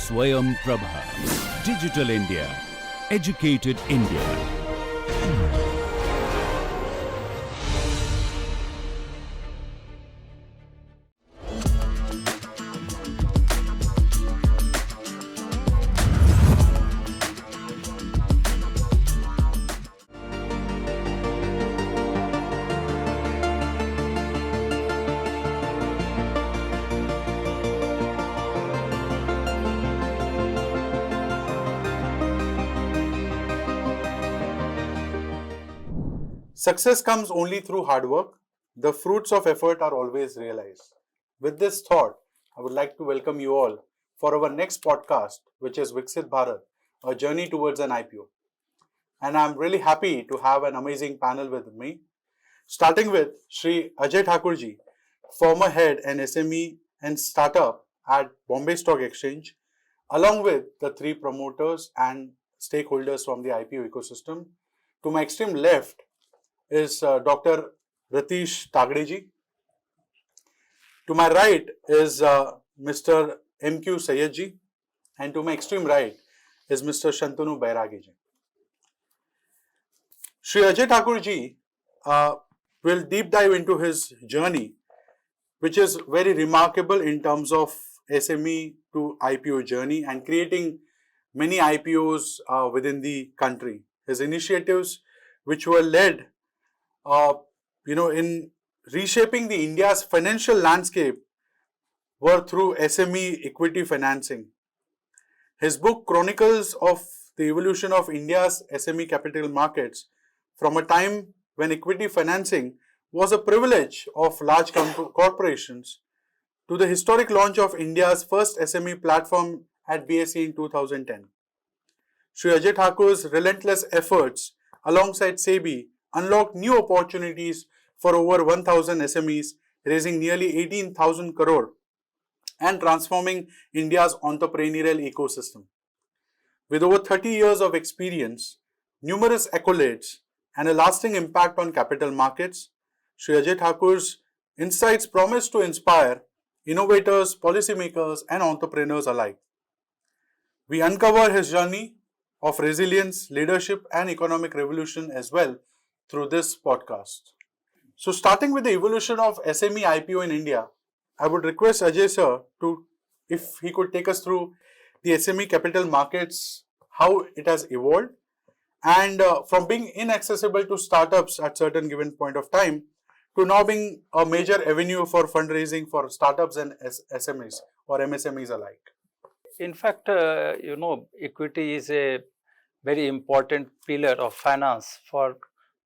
Swayam Prabha. Digital India. Educated India. Success comes only through hard work. The fruits of effort are always realized. With this thought, I would like to welcome you all for our next podcast, which is Viksit Bharat, a journey towards an IPO. And I'm really happy to have an amazing panel with me, starting with Shri Ajay Thakurji, former head and SME and startup at Bombay Stock Exchange, along with the three promoters and stakeholders from the IPO ecosystem. To my extreme left is Dr. Ratish Tagdeji. To my right is Mr. M.Q. Sayedji, and to my extreme right is Mr. Shantanu Bairagiji. Shri Ajay Thakurji will deep dive into his journey, which is very remarkable in terms of SME to IPO journey and creating many IPOs within the country. His initiatives, which were led in reshaping the India's financial landscape, were through SME equity financing. His book chronicles of the evolution of India's SME capital markets from a time when equity financing was a privilege of large corporations to the historic launch of India's first SME platform at BSE in 2010. Shri Ajay Thakur's relentless efforts alongside SEBI unlocked new opportunities for over 1,000 SMEs, raising nearly 18,000 crore and transforming India's entrepreneurial ecosystem. With over 30 years of experience, numerous accolades, and a lasting impact on capital markets, Shri Ajay Thakur's insights promise to inspire innovators, policymakers, and entrepreneurs alike. We uncover his journey of resilience, leadership, and economic revolution as well through this podcast. So, starting with the evolution of SME IPO in India, I would request Ajay sir to, if he could take us through the SME capital markets, how it has evolved, and from being inaccessible to startups at certain given point of time to now being a major avenue for fundraising for startups and SMEs or MSMEs alike. In fact, equity is a very important pillar of finance for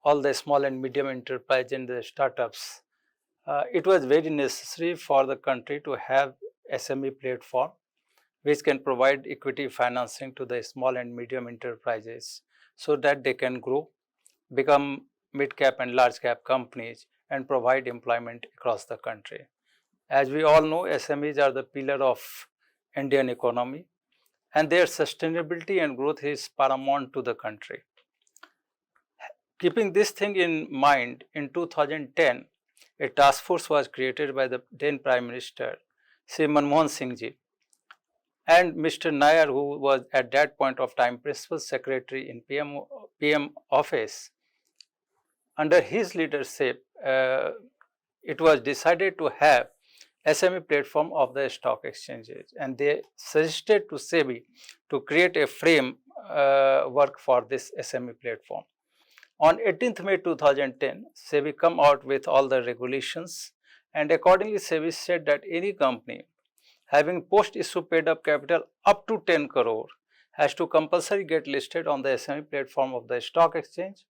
all the small and medium enterprise and the startups. It was very necessary for the country to have SME platform which can provide equity financing to the small and medium enterprises so that they can grow, become mid-cap and large-cap companies and provide employment across the country. As we all know, SMEs are the pillar of Indian economy and their sustainability and growth is paramount to the country. Keeping this thing in mind, in 2010, a task force was created by the then Prime Minister, Sri Manmohan Singh ji, and Mr. Nair, who was at that point of time Principal Secretary in PM office. Under his leadership, it was decided to have SME platform of the stock exchanges, and they suggested to SEBI to create a framework for this SME platform. On 18th May 2010, SEBI come out with all the regulations, and accordingly SEBI said that any company having post-issue paid-up capital up to 10 crore has to compulsory get listed on the SME platform of the stock exchange.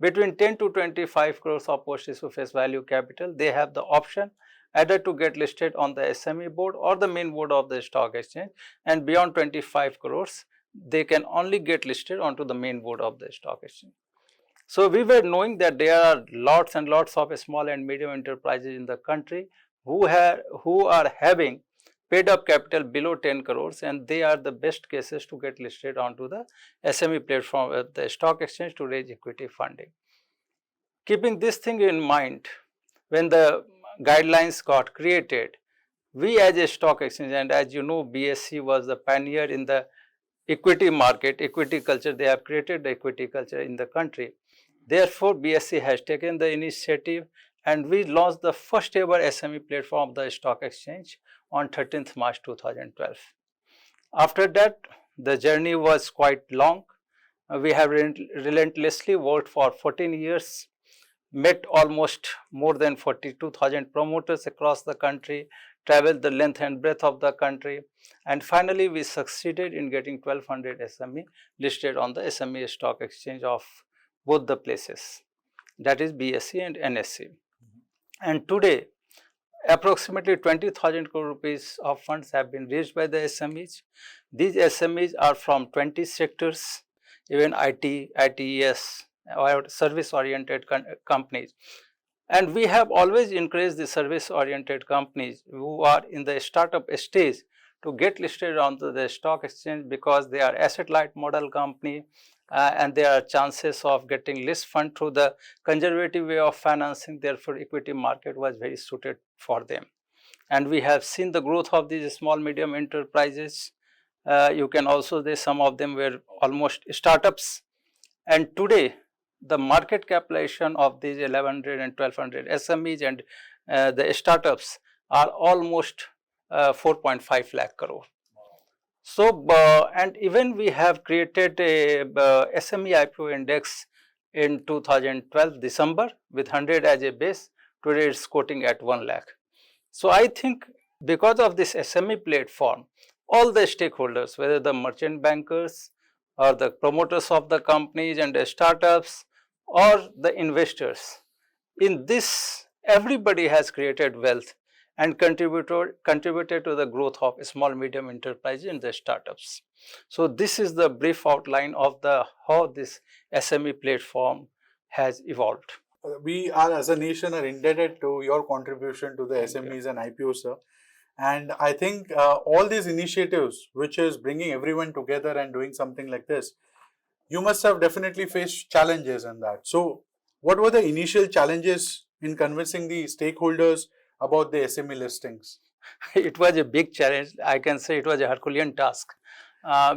Between 10 to 25 crores of post-issue face value capital, they have the option either to get listed on the SME board or the main board of the stock exchange, and beyond 25 crores, they can only get listed onto the main board of the stock exchange. So, we were knowing that there are lots and lots of small and medium enterprises in the country who are having paid up capital below 10 crores, and they are the best cases to get listed onto the SME platform at the stock exchange to raise equity funding. Keeping this thing in mind, when the guidelines got created, we as a stock exchange, and as you know, BSE was the pioneer in the equity market, equity culture. They have created the equity culture in the country. Therefore, BSE has taken the initiative and we launched the first ever SME platform of the stock exchange on 13th March 2012. After that, the journey was quite long. We have relentlessly worked for 14 years, met almost more than 42,000 promoters across the country, traveled the length and breadth of the country, and finally we succeeded in getting 1200 SME listed on the SME stock exchange of both the places, that is BSE and NSE. And today, approximately 20,000 crore rupees of funds have been raised by the SMEs. These SMEs are from 20 sectors, even IT, ITES, or service-oriented companies. And we have always encouraged the service-oriented companies who are in the startup stage to get listed onto the stock exchange because they are asset-light model company and there are chances of getting list fund through the conservative way of financing. Therefore, equity market was very suited for them. And we have seen the growth of these small medium enterprises. You can also say some of them were almost startups. And today, the market capitalization of these 1100 and 1200 SMEs and the startups are almost 4.5 lakh crore. So, and even we have created a SME IPO index in 2012 December with 100 as a base. Today it's quoting at 1 lakh. So, I think because of this SME platform, all the stakeholders, whether the merchant bankers or the promoters of the companies and the startups or the investors, in this everybody has created wealth and contributed to the growth of small medium enterprises and the startups. So, this is the brief outline of the how this SME platform has evolved. We are as a nation are indebted to your contribution to the SMEs and IPOs, sir. And I think all these initiatives, which is bringing everyone together and doing something like this, you must have definitely faced challenges in that. So, what were the initial challenges in convincing the stakeholders about the SME listings? It was a big challenge. I can say it was a Herculean task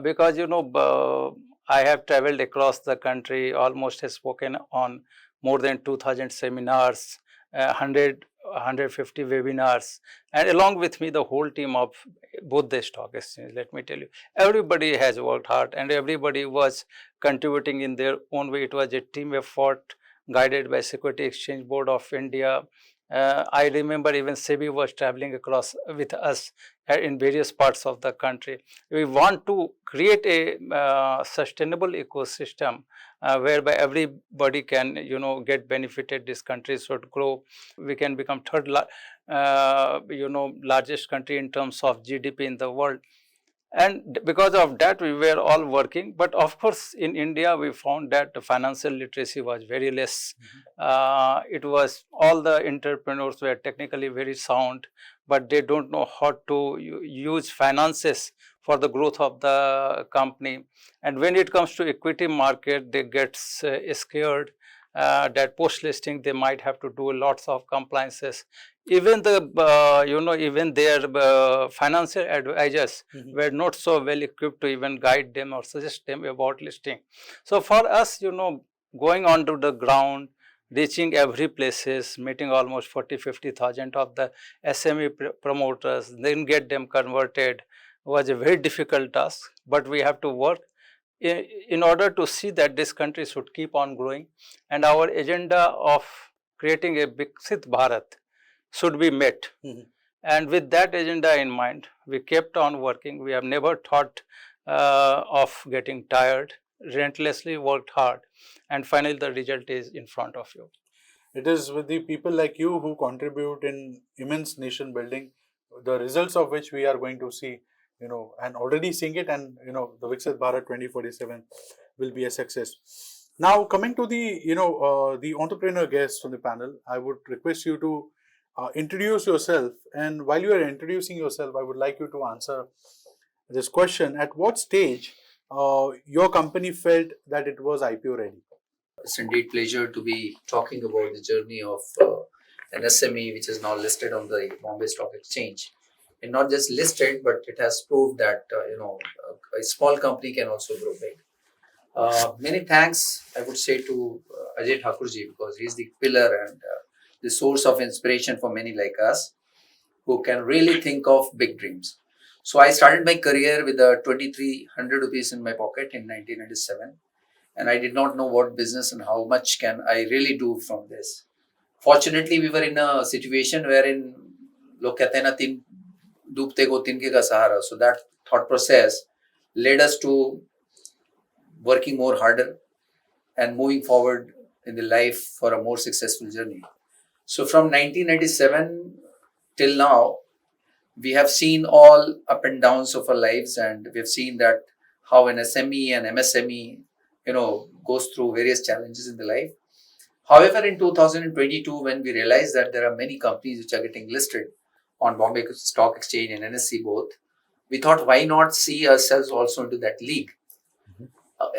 because you know I have traveled across the country, almost have spoken on more than 2000 seminars, 150 webinars, and along with me the whole team of both the stock exchange. Let me tell you, everybody has worked hard and everybody was contributing in their own way. It was a team effort guided by Security Exchange Board of India. I remember even SEBI was traveling across with us in various parts of the country. We want to create a sustainable ecosystem whereby everybody can, you know, get benefited. This country should grow. We can become third, largest country in terms of GDP in the world. And because of that, we were all working. But of course, in India, we found that the financial literacy was very less. It was all the entrepreneurs were technically very sound, but they don't know how to use finances for the growth of the company. And when it comes to equity market, they get scared that post listing they might have to do lots of compliances. Even the even their financial advisors were not so well equipped to even guide them or suggest them about listing. So for us, you know, going on to the ground, reaching every places, meeting almost 40-50,000 of the SME promoters, then get them converted was a very difficult task. But we have to work in order to see that this country should keep on growing, and our agenda of creating a Viksit Bharat should be met. And with that agenda in mind, we kept on working. We have never thought of getting tired, relentlessly worked hard, and finally the result is in front of you. It is with the people like you who contribute in immense nation building, the results of which we are going to see, you know, and already seeing it, and you know, the Viksit Bharat 2047 will be a success. Now, coming to the, the entrepreneur guests on the panel, I would request you to introduce yourself, and while you are introducing yourself, I would like you to answer this question: at what stage your company felt that it was IPO ready? It's indeed pleasure to be talking about the journey of an SME which is now listed on the Bombay Stock Exchange. and not just listed, but it has proved that a small company can also grow big. Many thanks, I would say, to Ajay Thakurji, because he's the pillar and the source of inspiration for many like us who can really think of big dreams. So I started my career with 2,300 rupees in my pocket in 1997, and I did not know what business and how much can I really do from this. Fortunately, we were in a situation wherein log kehte hain na tin डूबते को तिनके का सहारा. So that thought process led us to working more harder and moving forward in the life for a more successful journey. So from 1997 till now, we have seen all up and downs of our lives, and we have seen that how an SME and MSME, goes through various challenges in the life. However, in 2022, when we realized that there are many companies which are getting listed on Bombay Stock Exchange and NSE both, we thought, why not see ourselves also into that league?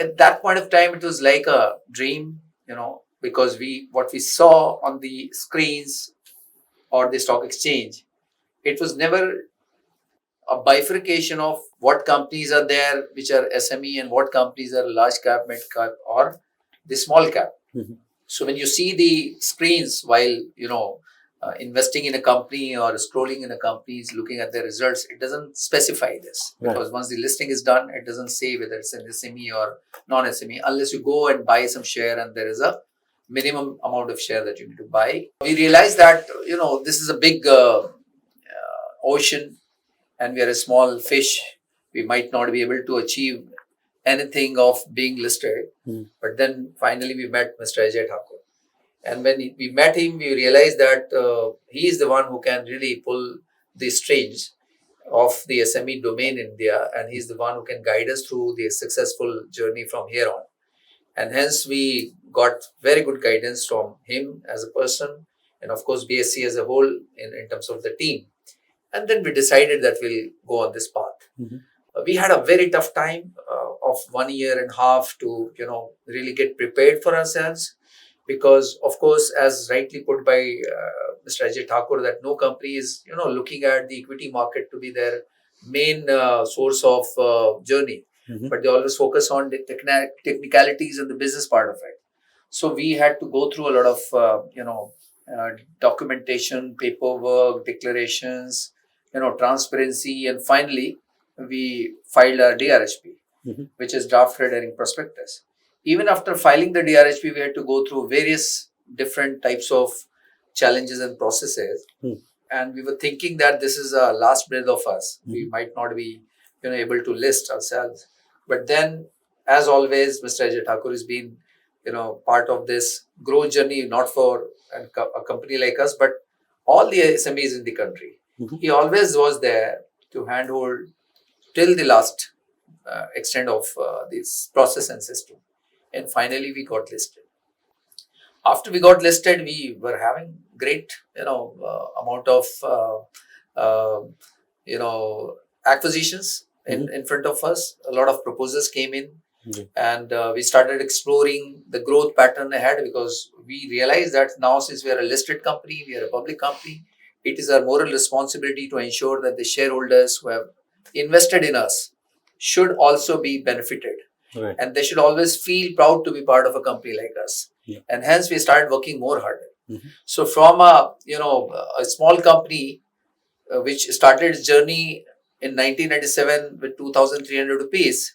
At that point of time, it was like a dream, because what we saw on the screens or the stock exchange, it was never a bifurcation of what companies are there which are SME and what companies are large cap, mid cap, or the small cap. So when you see the screens while investing in a company or scrolling in a company, looking at the results, it doesn't specify this, because once the listing is done, it doesn't say whether it's an SME or non-SME, unless you go and buy some share and there is a minimum amount of share that you need to buy. We realized that this is a big ocean, and we are a small fish. We might not be able to achieve anything of being listed. But then finally we met Mr. Ajay Thakur. And when we met him, we realized that he is the one who can really pull the strings of the SME domain in India, and he's the one who can guide us through the successful journey from here on. And hence we got very good guidance from him as a person, and of course BSc as a whole in terms of the team. And then we decided that we'll go on this path. We had a very tough time of 1.5 years to really get prepared for ourselves, because of course, as rightly put by Mr. Ajay Thakur, that no company is looking at the equity market to be their main source of journey, but they always focus on the technicalities and the business part of it. So we had to go through a lot of documentation, paperwork, declarations, transparency, and finally we filed our DRHP, which is draft red herring prospectus. Even after filing the DRHP, we had to go through various different types of challenges and processes. And we were thinking that this is a last breath of us. We might not be able to list ourselves. But then, as always, Mr. Ajay Thakur has been part of this growth journey, not for a company like us, but all the SMEs in the country. He always was there to handhold till the last extent of this process and system. And finally, we got listed. After we got listed, we were having great, amount of, acquisitions in front of us. A lot of proposals came in, and we started exploring the growth pattern ahead, because we realized that now, since we are a listed company, we are a public company, it is our moral responsibility to ensure that the shareholders who have invested in us should also be benefited. And they should always feel proud to be part of a company like us. And hence we started working more harder. So from a small company which started its journey in 1997 with 2,300 rupees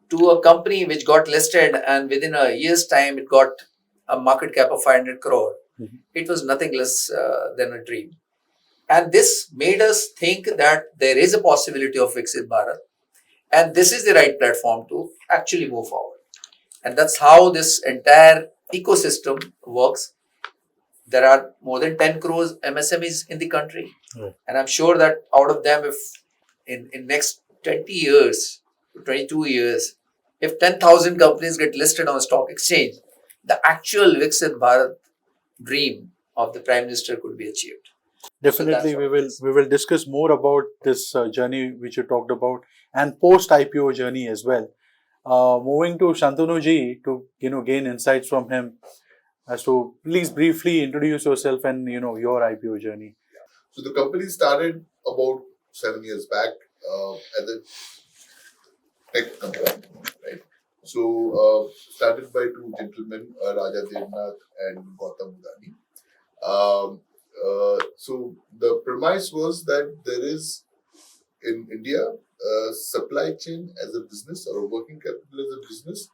to a company which got listed, and within a year's time it got a market cap of 500 crore. It was nothing less than a dream. And this made us think that there is a possibility of Viksit Bharat, and this is the right platform to actually move forward. And that's how this entire ecosystem works. There are more than 10 crores MSMEs in the country. And I'm sure that out of them, if in next 20 years, 22 years, if 10,000 companies get listed on a stock exchange, the actual Viksit Bharat dream of the Prime Minister could be achieved. Definitely, So we will discuss more about this journey which you talked about, and post IPO journey as well. Moving to Shantanu ji to gain insights from him as to, please briefly introduce yourself and your IPO journey. So the company started about 7 years back as a tech company, right? So started by two gentlemen, Raja Devnath and Gautam Mudani. So the premise was that there is in India supply chain as a business or working capital as a business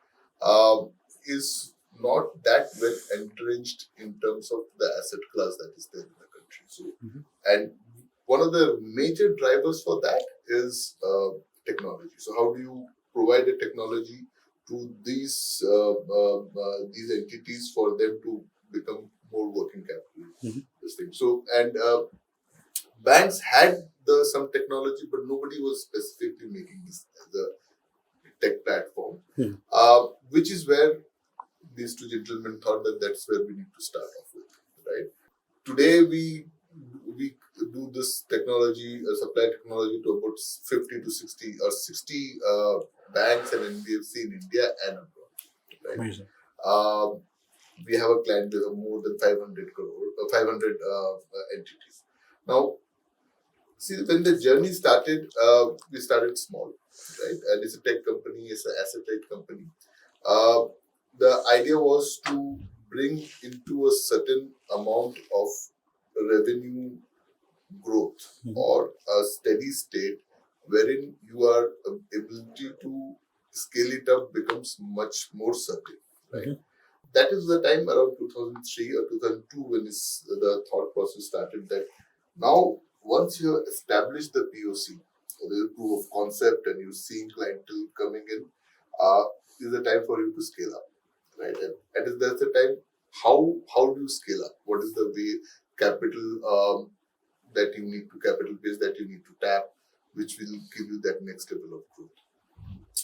is not that well entrenched in terms of the asset class that is there in the country. So, and one of the major drivers for that is technology. So, how do you provide a technology to these entities for them to become more working capital? This thing. So, and banks had some technology, but nobody was specifically making this as a tech platform, which is where these two gentlemen thought that that's where we need to start off with, right? Today we do this technology, supply technology to about 50 to 60 or 60 banks and NBFC in India and abroad, right? Amazing. We have a client base of more than 500 entities. Now, see, when the journey started, we started small, right? And it's a tech company, it's an asset-light company. The idea was to bring into a certain amount of revenue growth or a steady state wherein your ability to scale it up becomes much more certain, right? That is the time around 2003 or 2002 when the thought process started that now once you have established the POC, or the proof of concept, and you're seeing clientele coming in, is the time for you to scale up, right? And that's the time. How do you scale up? What is the way capital that you need to capital base that you need to tap, which will give you that next level of growth?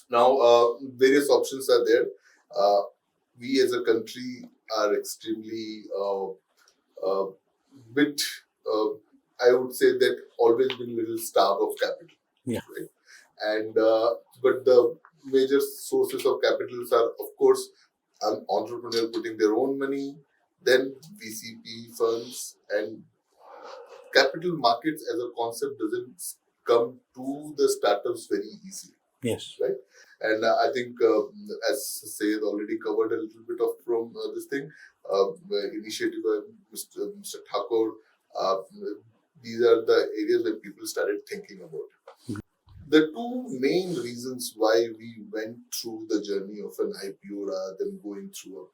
Now, various options are there. We as a country are extremely bit. I would say that always been a little starved of capital. Yeah. Right? And but the major sources of capitals are, of course, an entrepreneur putting their own money, then VCP funds, and capital markets as a concept doesn't come to the startups very easily. Yes. Right. And I think, as Sayed already covered a little bit of from this thing, initiative by Mr. Thakur. These are the areas where people started thinking about it. The two main reasons why we went through the journey of an IPO rather than going through a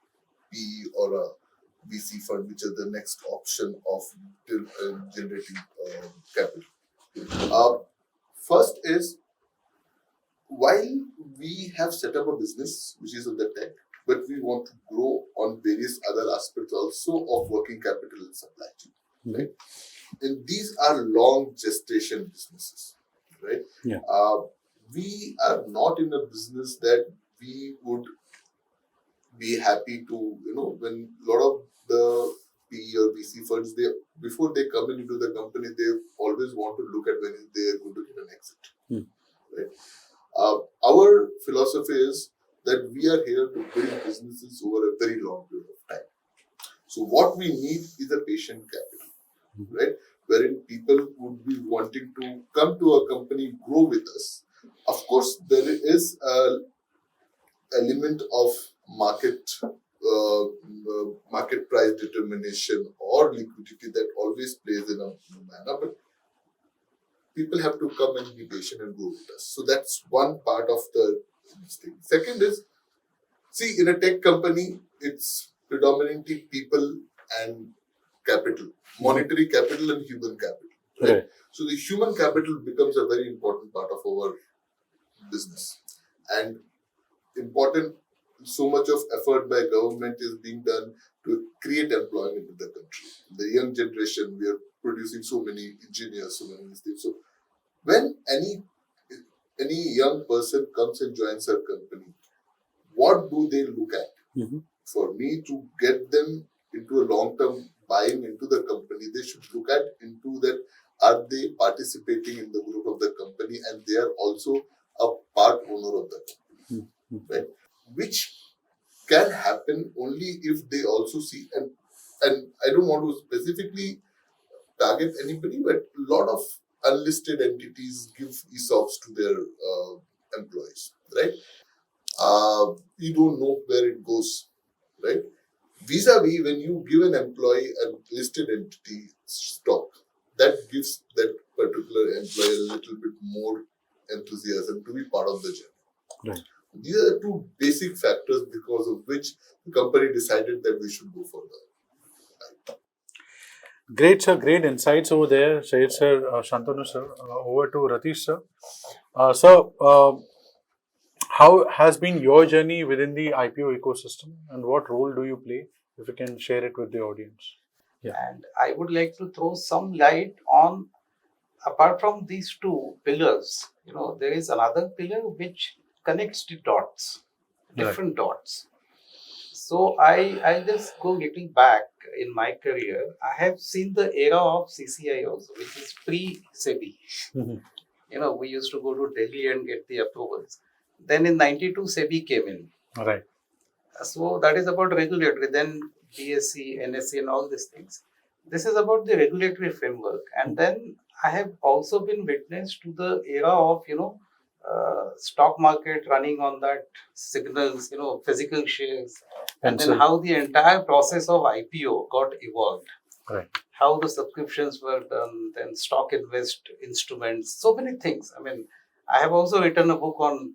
PE or a VC fund, which is the next option of generating capital. First is, while we have set up a business which is in the tech, but we want to grow on various other aspects also of working capital and supply chain, right? And these are long gestation businesses, right? Yeah. We are not in a business that we would be happy to, when a lot of the PE or VC funds, before they come into the company, they always want to look at when they are going to get an exit, right? Our philosophy is that we are here to build businesses over a very long period of time. So what we need is a patient capital, right? Wherein people would be wanting to come to a company, grow with us. Of course, there is an element of market price determination or liquidity that always plays in a manner, but people have to come and be patient and grow with us. So that's one part of the thing. Second is, see, in a tech company, it's predominantly people and capital, monetary capital and human capital. Right? So the human capital becomes a very important part of our business. And important, so much of effort by government is being done to create employment in the country. The young generation, we are producing so many engineers, so many things. So when any young person comes and joins our company, what do they look at? For me to get them into a long-term buying into the company, they should look at into that, are they participating in the growth of the company and they are also a part owner of the company, right? Which can happen only if they also see, and I don't want to specifically target anybody, but a lot of unlisted entities give ESOPs to their employees, right? You don't know where it goes, right? Vis-a-vis, when you give an employee a listed entity stock, that gives that particular employee a little bit more enthusiasm to be part of the journey. Right. These are the two basic factors because of which the company decided that we should go further. Great, sir. Great insights over there, Syed sir, Shantanu sir. Over to Ratish sir. How has been your journey within the IPO ecosystem, and what role do you play? If you can share it with the audience. And I would like to throw some light on, apart from these two pillars, there is another pillar which connects the dots, different dots. So I'll just go little back in my career. I have seen the era of CCI also, which is pre-SEBI. We used to go to Delhi and get the approvals. Then in 92, SEBI came in. Right. So that is about regulatory. Then BSc, NSC and all these things. This is about the regulatory framework. And then I have also been witness to the era of, stock market running on that signals, physical shares. And then how the entire process of IPO got evolved. Right. How the subscriptions were done, then stock invest instruments, so many things. I mean, I have also written a book on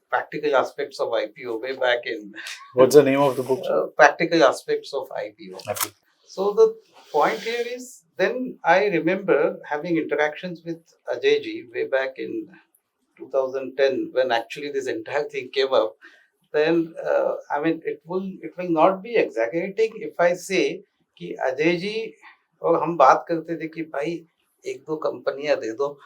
practical aspects of IPO way back in. What's the name of the book? Practical aspects of IPO. Okay. So the point here is, then I remember having interactions with Ajay ji way back in 2010 when actually this entire thing came up. Then it will not be exaggerating if I say कि अजय जी और हम बात करते थे कि भाई एक दो कंपनियां दे दो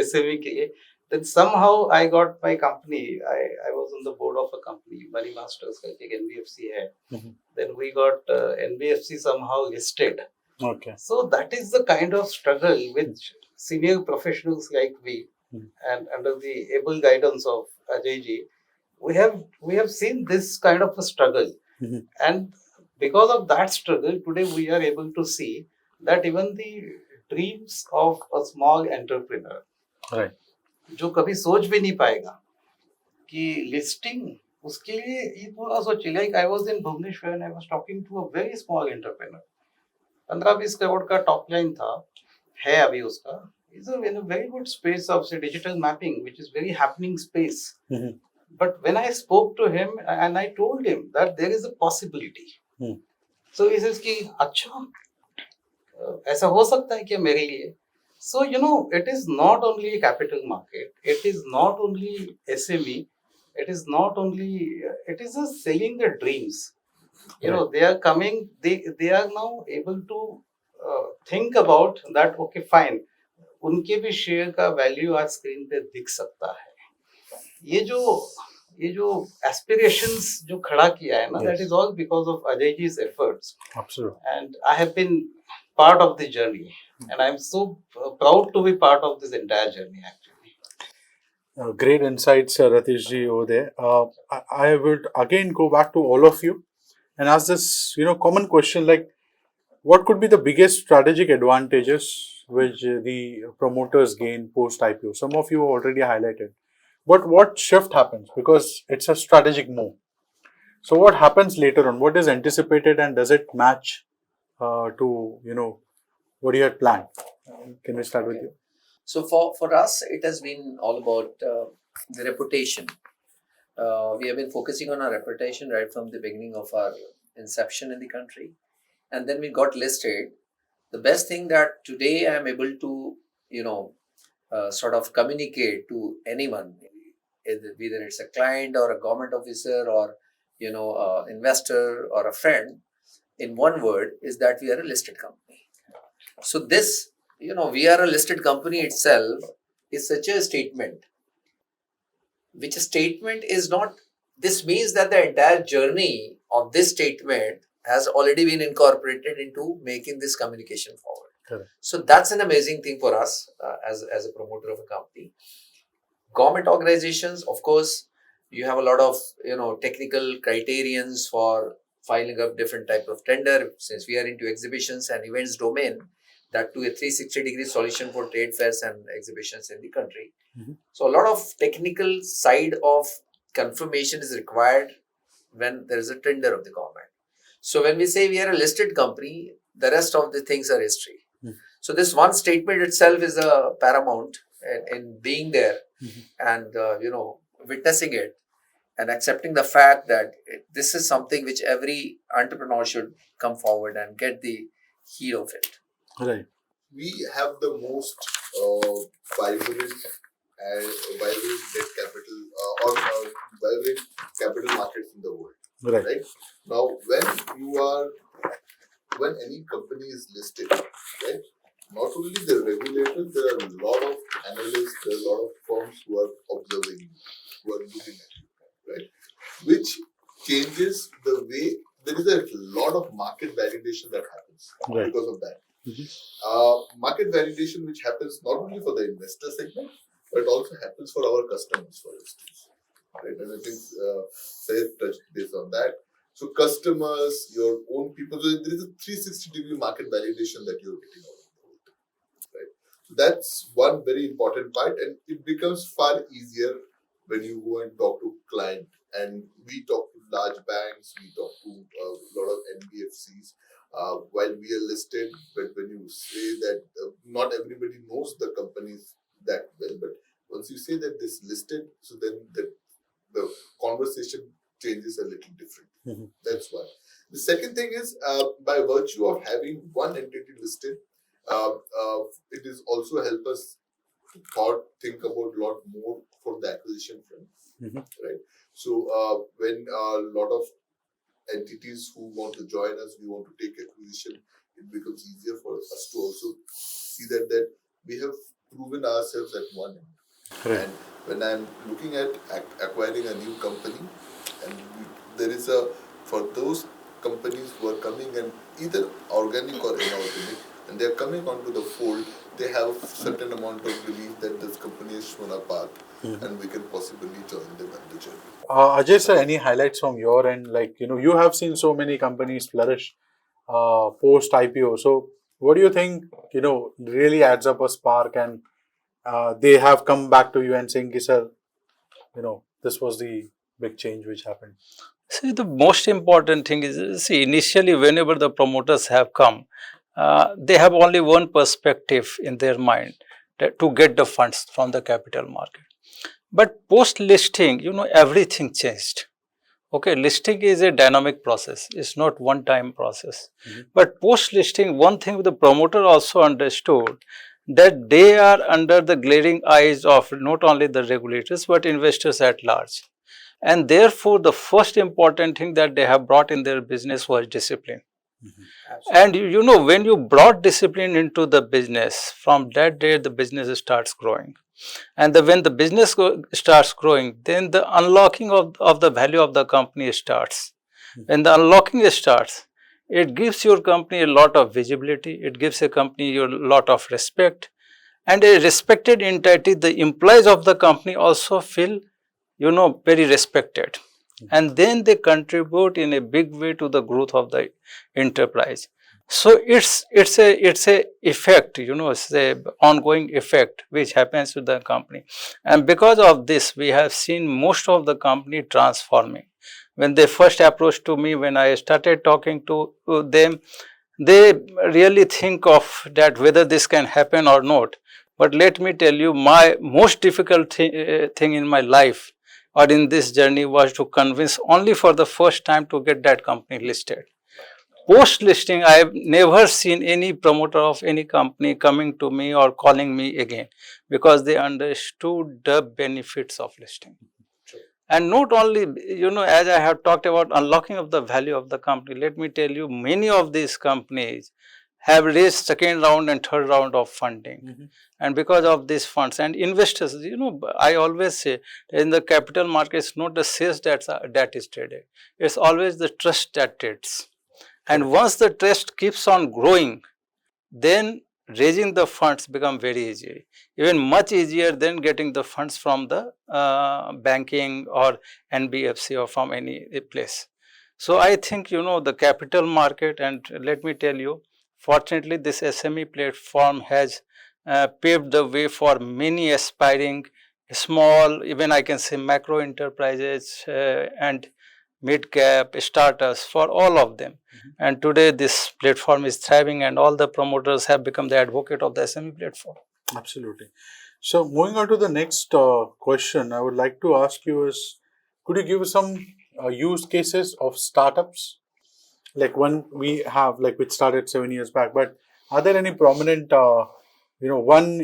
SME के लिए. Then somehow I got my company. I was on the board of a company, Money Masters करके NBFC है. Then we got NBFC somehow listed. Okay. So that is the kind of struggle which senior professionals like we, and under the able guidance of Ajay ji, we have seen this kind of a struggle. And because of that struggle, today we are able to see that even the dreams of a small entrepreneur, right, जो कभी सोच भी नहीं पाएगा कि listing उसके लिए ये थोड़ा सोचिए. Like I was in Bhubaneswar and I was talking to a very small entrepreneur. 15-20 crore का टॉप लाइन था, है अभी उसका. He's in a very good space of say digital mapping, which is very happening space. But when I spoke to him and I told him that there is a possibility, so he says कि अच्छा ऐसा हो सकता है क्या मेरे लिए? So it is not only capital market, it is not only SME, it is not only it is just selling their dreams. They are coming, they are now able to think about that. Okay, fine, उनके भी share का value आज screen पे दिख सकता है. ये जो aspirations जो खड़ा किया है ना, that is all because of Ajay ji's efforts. Absolutely. And I have been part of the journey, and I'm so proud to be part of this entire journey actually. Great insights, Ratish ji, over there. I would again go back to all of you and ask this, common question, like, what could be the biggest strategic advantages which the promoters gain post IPO? Some of you already highlighted. But what shift happens? Because it's a strategic move. So what happens later on? What is anticipated and does it match to, what you had planned? Can we start with you? So for us, it has been all about the reputation. We have been focusing on our reputation right from the beginning of our inception in the country. And then we got listed. The best thing that today I am able to, sort of communicate to anyone, whether it's a client or a government officer or, investor or a friend, in one word, is that we are a listed company. So this, we are a listed company itself is such a statement, which a statement is not, this means that the entire journey of this statement has already been incorporated into making this communication forward. Correct. So that's an amazing thing for us as a promoter of a company. Government organizations, of course, you have a lot of technical criterions for filing up different type of tender. Since we are into exhibitions and events domain, that to a 360-degree solution for trade fairs and exhibitions in the country. Mhm. So a lot of technical side of confirmation is required when there is a tender of the government. So when we say we are a listed company, the rest of the things are history. Mhm. So this one statement itself is a paramount in being there Mhm. and witnessing it and accepting the fact that this is something which every entrepreneur should come forward and get the heat of it. Right. We have the most vibrant and vibrant debt capital or vibrant capital markets in the world. Right. Right now, when any company is listed, right? Not only the regulators, there are a lot of analysts, there are a lot of firms who are observing you, who are looking at you, right? Which changes the way there is a lot of market validation that happens Right. because of that. Mhm. Market validation which happens not only for the investor segment, but also happens for our customers, for instance. Right? And I think Syed touched base on that. So customers, your own people, so there is a 360-degree market validation that you're getting out of the whole thing. Right? So that's one very important part, and it becomes far easier when you go and talk to client. And we talk to large banks, we talk to a lot of NBFCs. While we are listed, but when you say that not everybody knows the companies that well, but once you say that this listed, so then the conversation changes a little different. Mhm. That's one. The second thing is by virtue of having one entity listed, it is also help us think about a lot more for the acquisition front, Mhm. right? So when a lot of entities who want to join us, we want to take acquisition, it becomes easier for us to also see that we have proven ourselves at one end. Right. And when I'm looking at acquiring a new company, and there is for those companies who are coming and either organic or inorganic, and they're coming onto the fold, they have a certain amount of belief that this company is shown a path, and we can possibly join them on the journey. Ajay sir, any highlights from your end? Like, you have seen so many companies flourish post IPO. So, what do you think, really adds up a spark and they have come back to you and saying, "Ki, sir, this was the big change which happened." See, the most important thing is, see, initially whenever the promoters have come, they have only one perspective in their mind, that to get the funds from the capital market. But post listing, everything changed. Okay, listing is a dynamic process. It's not one time process. Mhm. But post listing, one thing the promoter also understood, that they are under the glaring eyes of not only the regulators but investors at large. And therefore, the first important thing that they have brought in their business was discipline. And when you brought discipline into the business, from that day the business starts growing. And when the business starts growing, then the unlocking of the value of the company starts. When the unlocking starts, it gives your company a lot of visibility, it gives a company a lot of respect. And a respected entity, the employees of the company also feel, very respected. And then they contribute in a big way to the growth of the enterprise. So it's a effect, it's a ongoing effect which happens to the company. And because of this, we have seen most of the company transforming. When they first approached to me, when I started talking to them, they really think of that whether this can happen or not. But let me tell you, my most difficult thing in my life or in this journey was to convince only for the first time to get that company listed. Post listing, I have never seen any promoter of any company coming to me or calling me again, because they understood the benefits of listing. And not only, as I have talked about unlocking of the value of the company, let me tell you, many of these companies have raised second round and third round of funding. And because of these funds and investors, I always say in the capital markets, not the shares that is traded. It's always the trust that trades. And once the trust keeps on growing, then raising the funds become very easy, even much easier than getting the funds from the banking or NBFC or from any place. So I think, the capital market, and let me tell you, Fortunately, this SME platform has paved the way for many aspiring small, even I can say macro enterprises and mid-cap startups, for all of them. And today this platform is thriving and all the promoters have become the advocate of the SME platform. Absolutely. So moving on to the next question, I would like to ask you is, could you give some use cases of startups? Like one we have, like which started 7 years back, but are there any prominent, one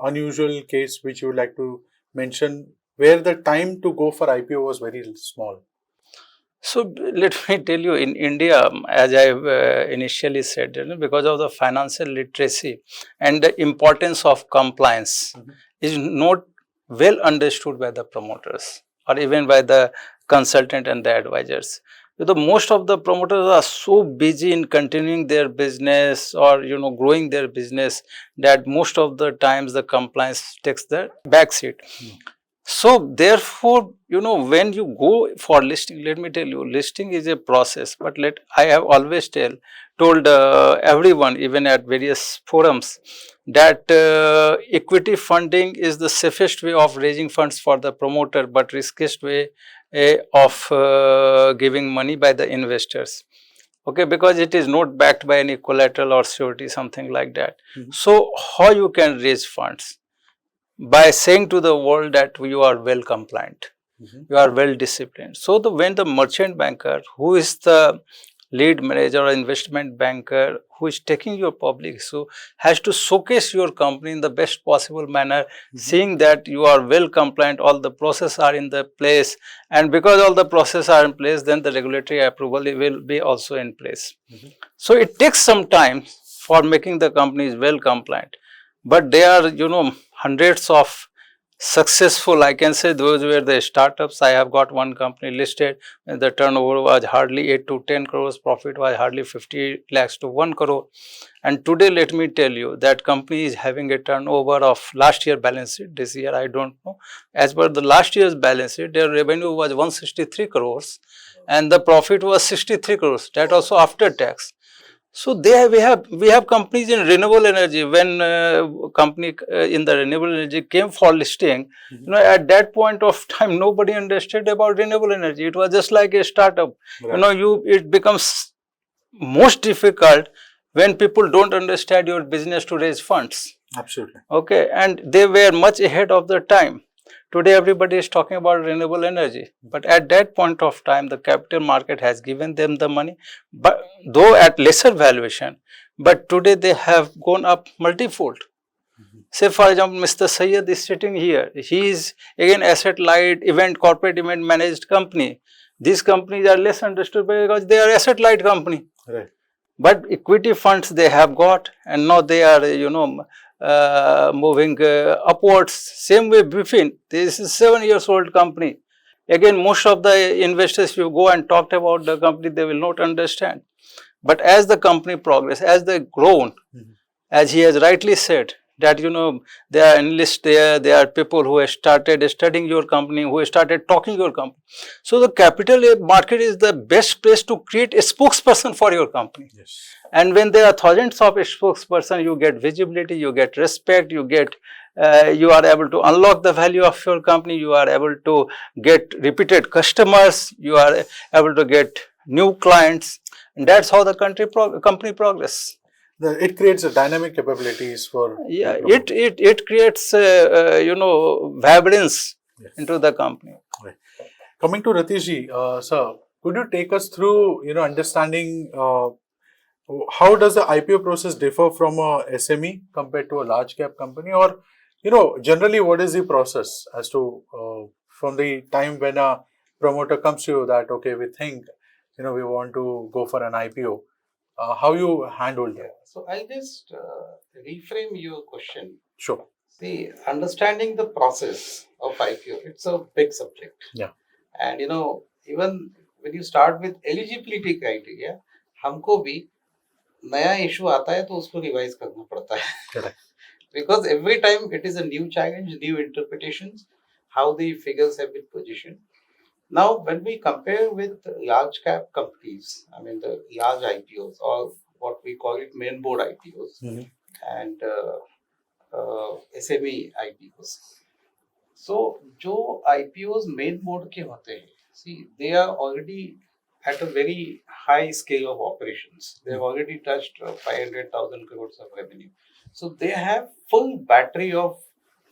unusual case which you would like to mention where the time to go for IPO was very small? So let me tell you, in India, as I initially said, because of the financial literacy and the importance of compliance is not well understood by the promoters or even by the consultant and the advisors. Most of the promoters are so busy in continuing their business or growing their business that most of the times the compliance takes the back seat. So therefore, when you go for listing, let me tell you, listing is a process. But I have always told everyone, even at various forums, that equity funding is the safest way of raising funds for the promoter, but riskiest way of giving money by the investors. Okay, because it is not backed by any collateral or surety, something like that. So how you can raise funds? By saying to the world that you are well compliant, you are well disciplined. So when the merchant banker, who is the lead manager or investment banker who is taking your public, so has to showcase your company in the best possible manner, seeing that you are well compliant, all the processes are in the place, and because all the processes are in place, then the regulatory approval will be also in place. So it takes some time for making the companies well compliant, but they are hundreds of successful, I can say those were the startups. I have got one company listed, the turnover was hardly 8 to 10 crores, profit was hardly 50 lakhs to 1 crore. And today, let me tell you, that company is having a turnover of last year balance sheet, this year I don't know. As per the last year's balance sheet, their revenue was 163 crores and the profit was 63 crores, that also after tax. So we have companies in renewable energy. When company in the renewable energy came for listing, at that point of time nobody understood about renewable energy. It was just like a startup. Right. It becomes most difficult when people don't understand your business to raise funds. Absolutely. Okay, and they were much ahead of the time. Today everybody is talking about renewable energy, but at that point of time the capital market has given them the money, but though at lesser valuation, but today they have gone up multifold. Say for example, Mr. Sayyed is sitting here, he is again asset light corporate event managed company. These companies are less understood because they are asset light company. Right. But equity funds they have got, and now they are moving upwards. Same way Biffin, this is 7 years old company. Again, most of the investors, you go and talk about the company, they will not understand. But as the company progress, as they grown, as he has rightly said, that there are analysts there are people who have started studying your company, who have started talking your company. So the capital market is the best place to create a spokesperson for your company. Yes. And when there are thousands of spokespersons, you get visibility, you get respect, you are able to unlock the value of your company, you are able to get repeated customers, you are able to get new clients, and that's how the company progress. It creates a dynamic capabilities for. Yeah, it creates vibrance into the company. Right. Coming to Ratishji, sir, could you take us through understanding how does the IPO process differ from a SME compared to a large cap company, or generally what is the process as to from the time when a promoter comes to you that okay, we think we want to go for an IPO, how you handle that? So I'll just reframe your question. Sure. See, understanding the process of IPO, it's a big subject. Yeah. And even when you start with eligibility criteria, हमको भी नया issue आता है तो उसको revise करना पड़ता है. Correct. Because every time it is a new challenge, new interpretations, how the figures have been positioned. Now, when we compare with large cap companies, I mean the large IPOs or what we call it main board IPOs and SME IPOs. So जो IPOs main board के होते हैं, see they are already at a very high scale of operations. They have already touched 500,000 crores of revenue. So they have full battery of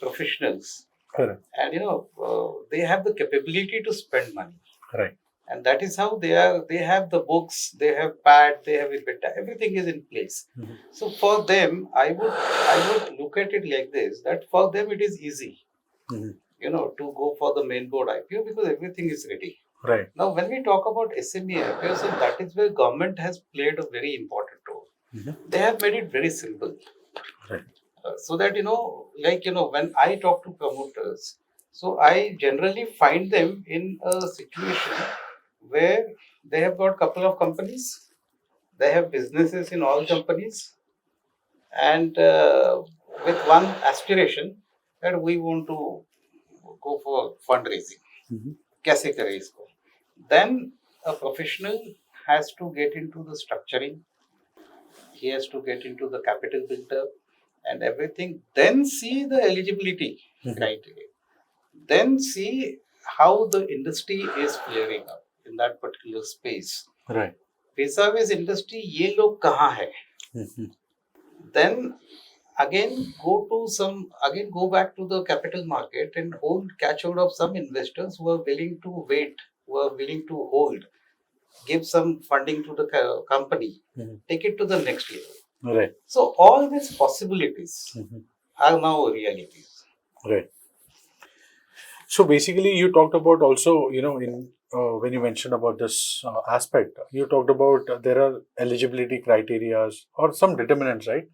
professionals. Correct. And they have the capability to spend money. Right. And that is how they are. They have the books, they have PAT, they have EBITDA, everything is in place. So for them, I would look at it like this: that for them it is easy, to go for the main board IPO because everything is ready. Right. Now, when we talk about SME IPO, so that is where government has played a very important role. They have made it very simple. Right. So that, when I talk to promoters, so I generally find them in a situation where they have got a couple of companies, they have businesses in all companies, and with one aspiration that we want to go for fundraising. कैसे करें इसको? Then a professional has to get into the structuring, he has to get into the capital builder and everything, then see the eligibility criteria, then see how the industry is flaring up in that particular space. Right. vis-a-vis industry, ये लोग कहाँ है? Then again go back to the capital market and catch hold of some investors who are willing to wait, who are willing to hold, give some funding to the company, take it to the next level. Right. So all these possibilities are now realities. Right. So basically, you talked about also, when you mentioned about this aspect, you talked about there are eligibility criteria or some determinants, right?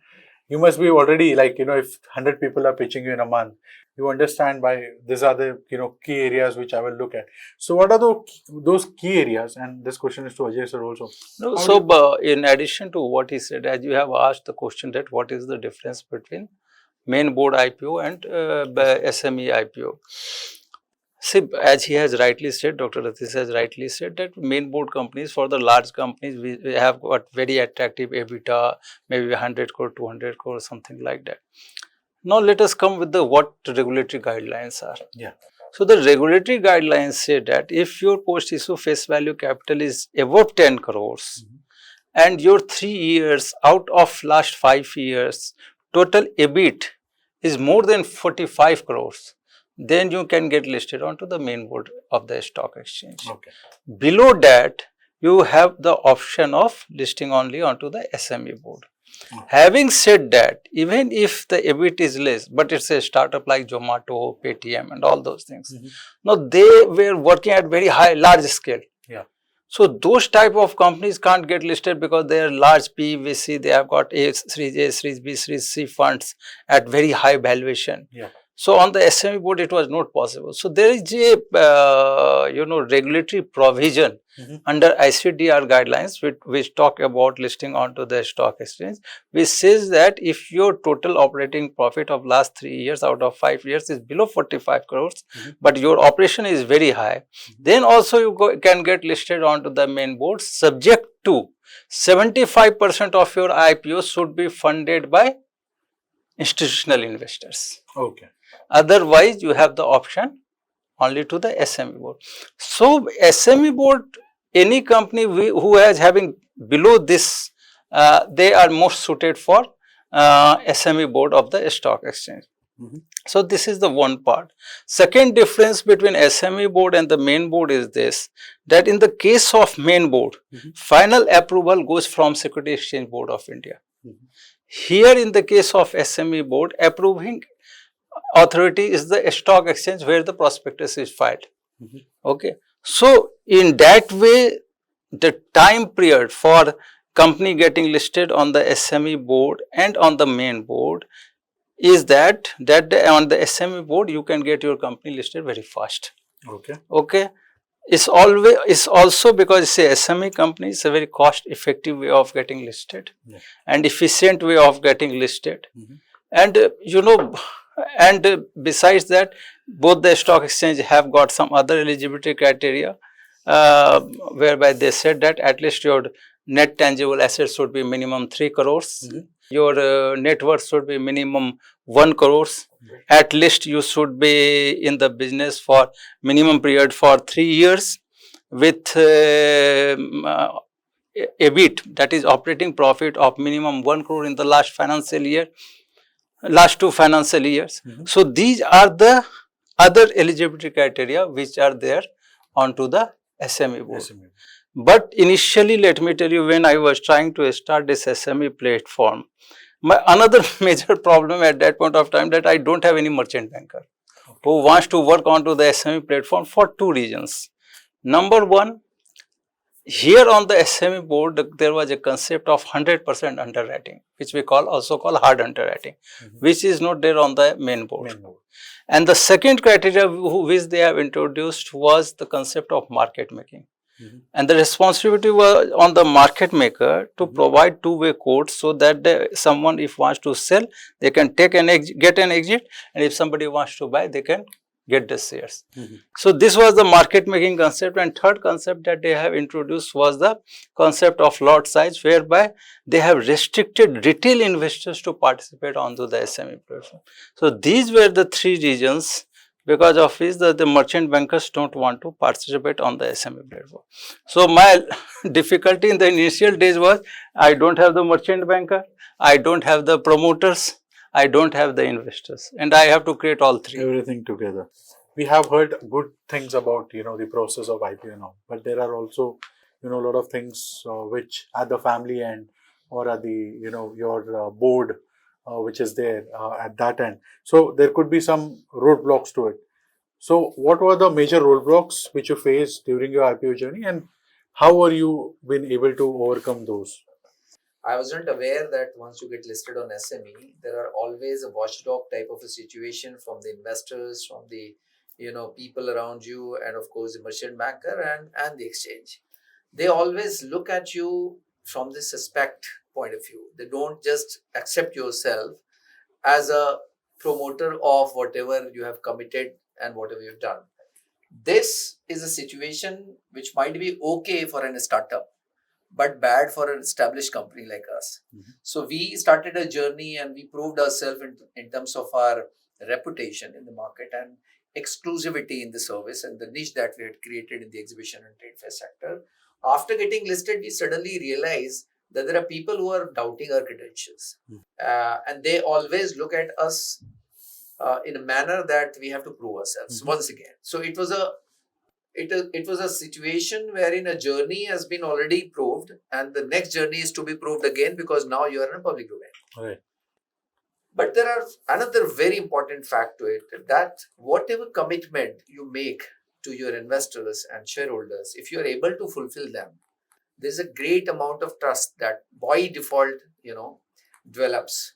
You must be already if 100 people are pitching you in a month, you understand these are the key areas which I will look at. So what are those key areas? And this question is to Ajay sir also. No, so in addition to what he said, as you have asked the question that what is the difference between main board IPO and SME IPO. See, as he has rightly said, Dr. Rathod has rightly said that main board companies, for the large companies, we have got very attractive EBITDA, maybe 100 crore, 200 crore, something like that. Now, let us come with what regulatory guidelines are. Yeah. So, the regulatory guidelines say that if your post-issue face value capital is above 10 crores and your 3 years out of last 5 years, total EBIT is more than 45 crores, then you can get listed onto the main board of the stock exchange. Okay. Below that, you have the option of listing only onto the SME board. Okay. Having said that, even if the EBIT is less, but it's a startup like Zomato, Paytm and all those things, now they were working at very large scale. Yeah. So those type of companies can't get listed because they are large PVC, they have got Series A, Series B, Series C funds at very high valuation. Yeah. So on the SME board, it was not possible. So there is a regulatory provision under ICDR guidelines which talk about listing onto the stock exchange, which says that if your total operating profit of last 3 years out of 5 years is below 45 crores, but your operation is very high, then also you can get listed onto the main board, subject to 75% of your IPO should be funded by institutional investors. Okay. Otherwise, you have the option only to the SME board. So, SME board, any company who is having below this, they are most suited for SME board of the stock exchange. So, this is the one part. Second difference between SME board and the main board is this, that in the case of main board, final approval goes from Security Exchange Board of India. Here in the case of SME board, approving authority is the stock exchange where the prospectus is filed. Okay. So, in that way, the time period for company getting listed on the SME board and on the main board is that on the SME board you can get your company listed very fast. Okay. Okay. It's also because it's a SME company, it's a very cost effective way of getting listed and efficient way of getting listed. And and besides that, both the stock exchange have got some other eligibility criteria whereby they said that at least your net tangible assets should be minimum 3 crores. Your net worth should be minimum 1 crores. At least you should be in the business for minimum period for 3 years with EBIT, that is operating profit of minimum 1 crore in the last financial year, last 2 financial years. So these are the other eligibility criteria which are there onto the SME board. But initially, let me tell you, when I was trying to start this SME platform, my another major problem at that point of time that I don't have any merchant banker who wants to work onto the SME platform for 2 reasons. Number one, here on the SME board, there was a concept of 100% underwriting, which we also call hard underwriting, which is not there on the main board. And the second criteria which they have introduced was the concept of market making. And the responsibility was on the market maker to provide two-way quotes so that someone, if wants to sell, they can take an get an exit, and if somebody wants to buy, they can get the shares. So this was the market making concept. And third concept that they have introduced was the concept of lot size, whereby they have restricted retail investors to participate onto the SME platform. So these were the 3 reasons because of which the merchant bankers don't want to participate on the SME platform. So my difficulty in the initial days was I don't have the merchant banker, I don't have the promoters, I don't have the investors, and I have to create all 3. Everything together. We have heard good things about, the process of IPO now, but there are also, a lot of things which at the family end or at the, your board which is there at that end. So there could be some roadblocks to it. So what were the major roadblocks which you faced during your IPO journey, and how were you been able to overcome those? I wasn't aware that once you get listed on SME, there are always a watchdog type of a situation from the investors, from the people around you, and of course the merchant banker and the exchange. They always look at you from the suspect point of view. They don't just accept yourself as a promoter of whatever you have committed and whatever you've done. This is a situation which might be okay for an startup, but bad for an established company like us. So we started a journey and we proved ourselves in terms of our reputation in the market and exclusivity in the service and the niche that we had created in the exhibition and trade fair sector. After getting listed, we suddenly realized that there are people who are doubting our credentials. And they always look at us in a manner that we have to prove ourselves once again. So it was a situation wherein a journey has been already proved and the next journey is to be proved again because now you are in a public domain. Right. But there are another very important fact to it, that whatever commitment you make to your investors and shareholders, if you are able to fulfill them, there's a great amount of trust that by default, develops.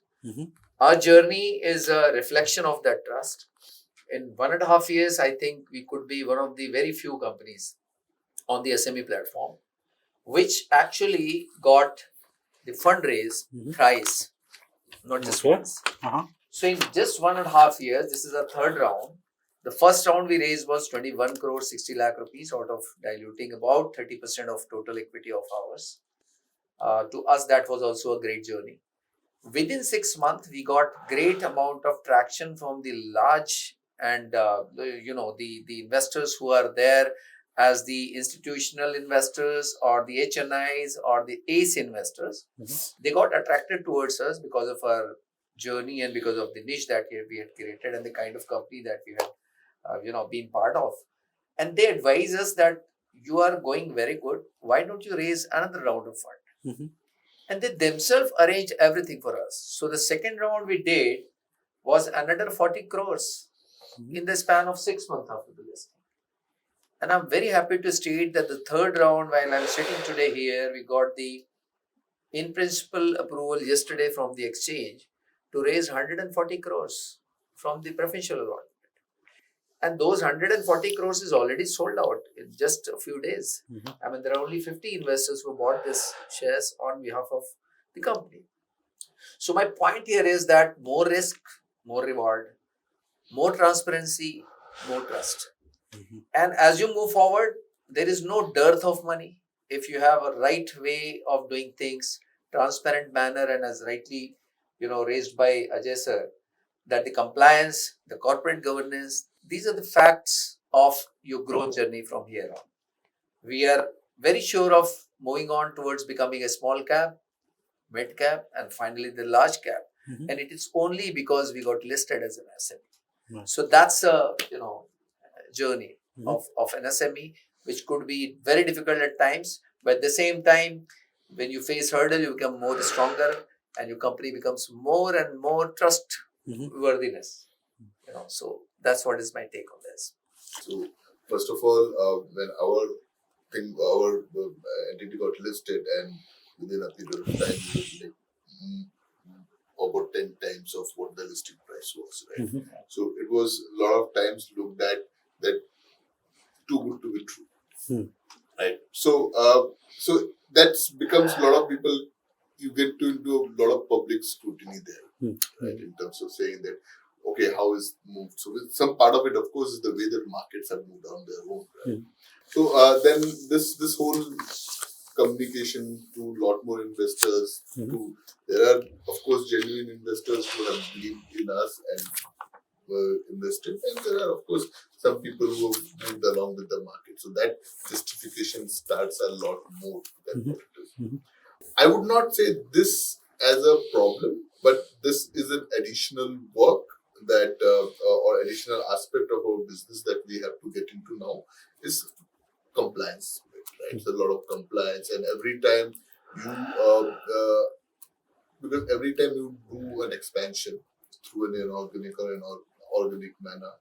Our journey is a reflection of that trust. In 1.5 years, I think we could be one of the very few companies on the SME platform, which actually got the fundraise thrice, not just once. So in just 1.5 years, this is our 3rd round. The first round we raised was 21 crore 60 lakh rupees out of diluting about 30% of total equity of ours. To us, that was also a great journey. Within 6 months, we got great amount of traction from the large and the investors who are there as the institutional investors or the HNIs or the ACE investors. They got attracted towards us because of our journey and because of the niche that we had created and the kind of company that we had been part of. And they advise us that you are going very good. Why don't you raise another round of fund? And they themselves arranged everything for us. So the second round we did was another 40 crores in the span of 6 months after the listing. And I'm very happy to state that the 3rd round, while I'm sitting today here, we got the in principle approval yesterday from the exchange to raise 140 crores from the preferential allotment. And those 140 crores is already sold out in just a few days. I mean, there are only 50 investors who bought this shares on behalf of the company. So my point here is that more risk, more reward, more transparency, more trust. And as you move forward, there is no dearth of money. if you have a right way of doing things, transparent manner, and as rightly, raised by Ajay sir, that the compliance, the corporate governance, these are the facts of your growth journey from here on. We are very sure of moving on towards becoming a small cap, mid cap, and finally the large cap. And it is only because we got listed as an SME. So that's a journey of an SME, which could be very difficult at times, but at the same time, when you face hurdle, you become more stronger, and your company becomes more and more trustworthiness. So that's what is my take on this. So first of all, when our entity got listed, and within a period of time, we were like about 10 times of what the listing price was, right? So it was a lot of times looked at that too good to be true, right? So that becomes a lot of people. You get into a lot of public scrutiny there, right? In terms of saying that, okay, how is moved? So with some part of it, of course, is the way that markets have moved on their own, right? So then this whole communication to a lot more investors. There are, of course, genuine investors who have believed in us and were invested, and there are, of course, some people who have moved along with the market. So that justification starts a lot more than what it is. I would not say this as a problem, but this is an additional work that or additional aspect of our business that we have to get into now is compliance, right? So a lot of compliance, and every time because every time you do an expansion through an inorganic or an organic manner,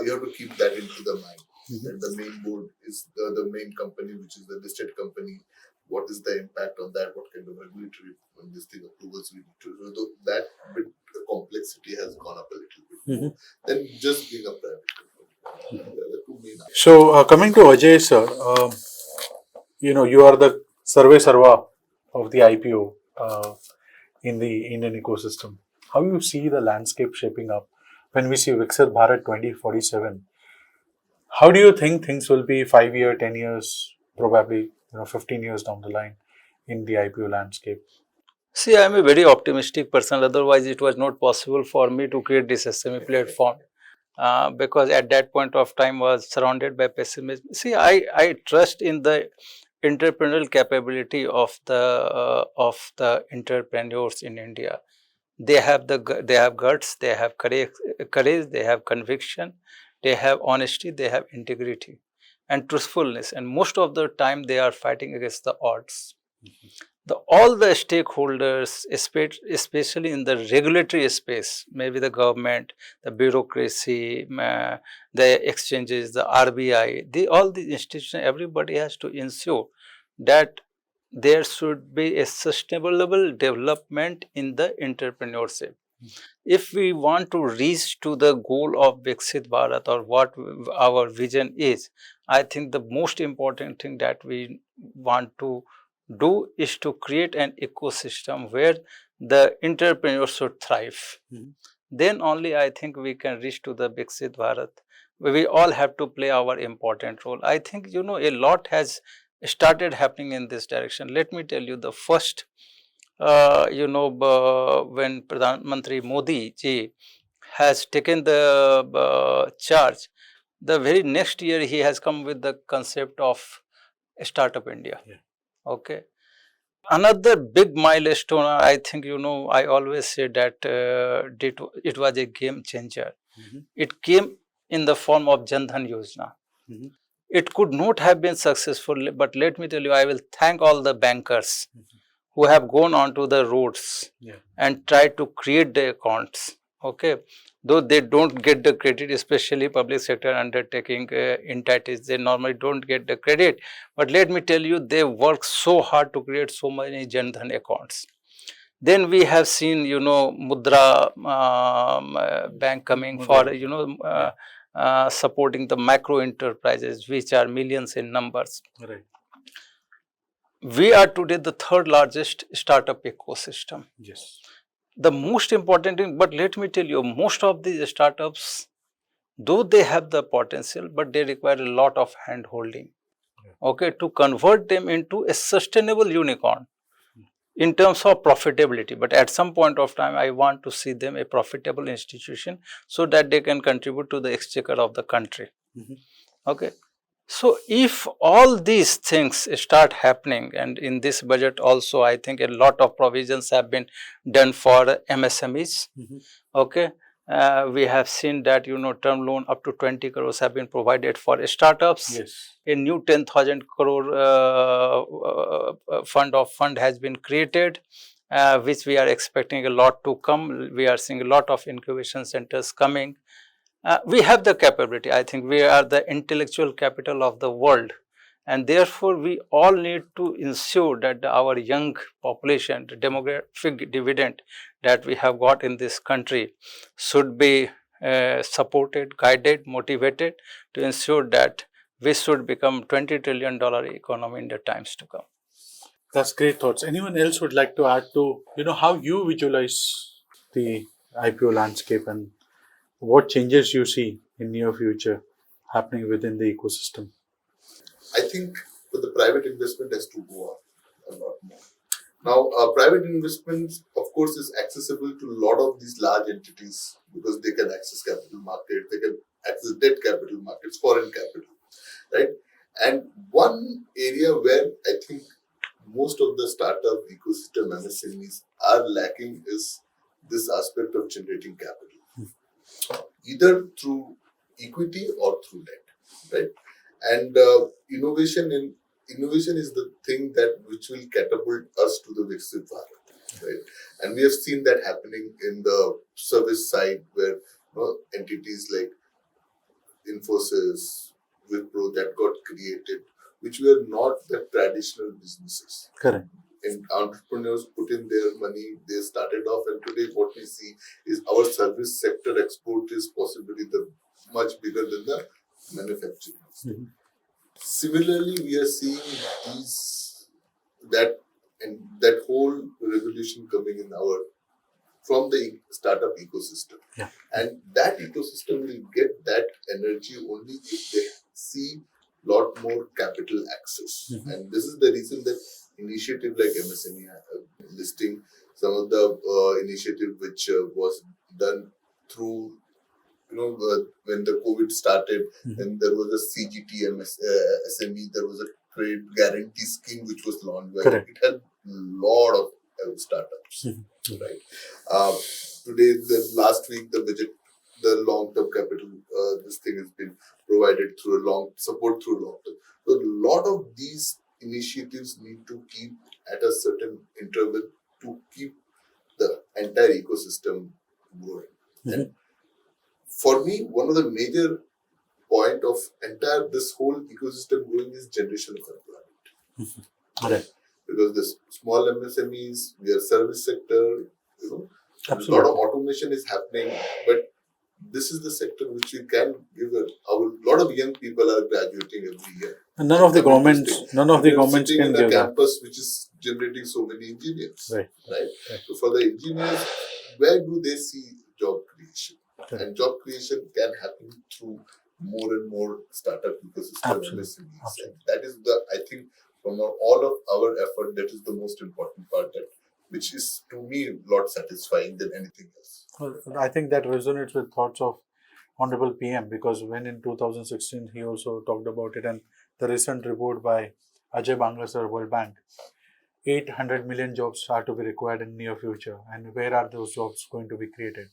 you have to keep that into the mind. And the main board is the main company, which is the listed company. What is the impact on that? What kind of regulatory approvals we need to do? So that bit complexity has gone up a little bit more than just being a private company. So coming to Ajay sir, you are the Sarve Sarva of the IPO in the Indian ecosystem. How do you see the landscape shaping up when we see Viksit Bharat 2047? How do you think things will be 5 years, 10 years, probably 15 years down the line in the IPO landscape? See, I am a very optimistic person. Otherwise, it was not possible for me to create this SME platform. Because at that point of time was surrounded by pessimism. See, I trust in the entrepreneurial capability of the entrepreneurs in India. They have guts, they have courage, they have conviction, they have honesty, they have integrity and truthfulness, and most of the time they are fighting against the odds. All the stakeholders, especially in the regulatory space, maybe the government, the bureaucracy, the exchanges, the RBI, all these institutions, everybody has to ensure that there should be a sustainable development in the entrepreneurship. If we want to reach to the goal of Viksit Bharat, or what our vision is, I think the most important thing that we want to do is to create an ecosystem where the entrepreneurs should thrive. Then only I think we can reach to the Viksit Bharat. We all have to play our important role. I think a lot has started happening in this direction. Let me tell you, the first when Pradhan Mantri Modi ji has taken the charge, the very next year he has come with the concept of Startup India. Okay. Another big milestone, I think, I always say that it was a game changer. It came in the form of Jan Dhan Yojana. It could not have been successful, but let me tell you, I will thank all the bankers who have gone onto the roads and tried to create the accounts. Okay, though they don't get the credit, especially public sector undertaking entities, they normally don't get the credit. But let me tell you, they work so hard to create so many Jan Dhan accounts. Then we have seen, Mudra bank coming for, supporting the macro enterprises, which are millions in numbers. Right. We are today the third largest startup ecosystem. Yes. The most important thing, but let me tell you, most of these startups, though they have the potential, but they require a lot of hand holding. okay, to convert them into a sustainable unicorn in terms of profitability. But at some point of time, I want to see them a profitable institution so that they can contribute to the exchequer of the country. Okay. So, if all these things start happening, and in this budget also, I think a lot of provisions have been done for MSMEs. Okay. We have seen that, term loan up to 20 crores have been provided for startups. Yes. A new 10,000 crore fund has been created, which we are expecting a lot to come. We are seeing a lot of incubation centers coming. We have the capability. I think we are the intellectual capital of the world, and therefore we all need to ensure that our young population, the demographic dividend that we have got in this country, should be supported, guided, motivated to ensure that we should become $20 trillion economy in the times to come. That's great thoughts. Anyone else would like to add to, how you visualize the IPO landscape and what changes you see in near future happening within the ecosystem? I think the private investment has to go up a lot more. Now, private investments, of course, is accessible to a lot of these large entities because they can access capital market, they can access debt capital markets, foreign capital, right? And one area where I think most of the startup ecosystem MSMEs are lacking is this aspect of generating capital, either through equity or through debt, right? And innovation is the thing that which will catapult us to the Viksit Bharat, right? And we have seen that happening in the service side where entities like Infosys, Wipro that got created, which were not the traditional businesses. Correct. And entrepreneurs put in their money, they started off, and today what we see is our service sector export is possibly the much bigger than the manufacturing. Similarly, we are seeing that whole revolution coming in from the startup ecosystem. Yeah. And that ecosystem will get that energy only if they see lot more capital access. And this is the reason that initiative like MSME listing, some of the initiative which was done through, when the COVID started, and there was a CGT SME, there was a trade guarantee scheme which was launched. Correct. It had a lot of startups, right? Today, last week, the budget, the long-term capital, this thing has been provided through support through long-term. So a lot of these initiatives need to keep at a certain interval to keep the entire ecosystem growing. And for me, one of the major point of entire this whole ecosystem growing is generation of employment. Right. Because the small MSMEs, we are service sector, a Absolutely. lot of automation is happening, but this is the sector which we can give a lot of young people are graduating every year. And none of the governments sitting can in a give that. campus which is generating so many engineers. Right. So for the engineers, where do they see job creation? Right. And job creation can happen through more and more startup ecosystem. Absolutely. And that is I think from all of our effort, that is the most important part, which is to me a lot satisfying than anything else. Well, I think that resonates with thoughts of Honorable PM, because when in 2016 he also talked about it, and the recent report by Ajay Bangasar, World Bank, 800 million jobs are to be required in near future, and where are those jobs going to be created?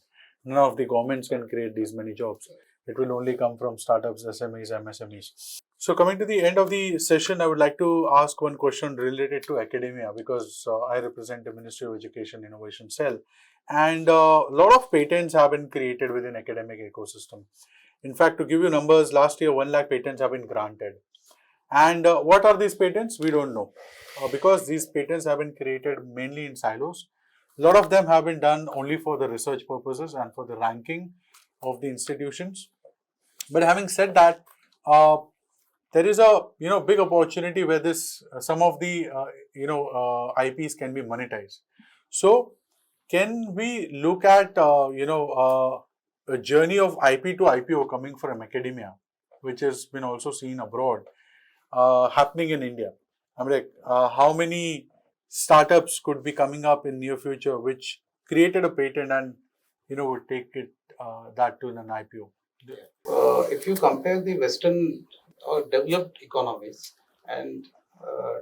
None of the governments can create these many jobs. It will only come from startups, SMEs, MSMEs. So coming to the end of the session, I would like to ask one question related to academia, because I represent the Ministry of Education Innovation Cell, and a lot of patents have been created within academic ecosystem. In fact, to give you numbers, last year 1 lakh patents have been granted. And what are these patents? We don't know, because these patents have been created mainly in silos. A lot of them have been done only for the research purposes and for the ranking of the institutions. But having said that, there is a big opportunity where some of the IPs can be monetized. So can we look at a journey of IP to IPO coming from academia, which has been also seen abroad, happening in India? I'm like, how many startups could be coming up in near future which created a patent and would take it that to an IPO? If you compare the Western or developed economies and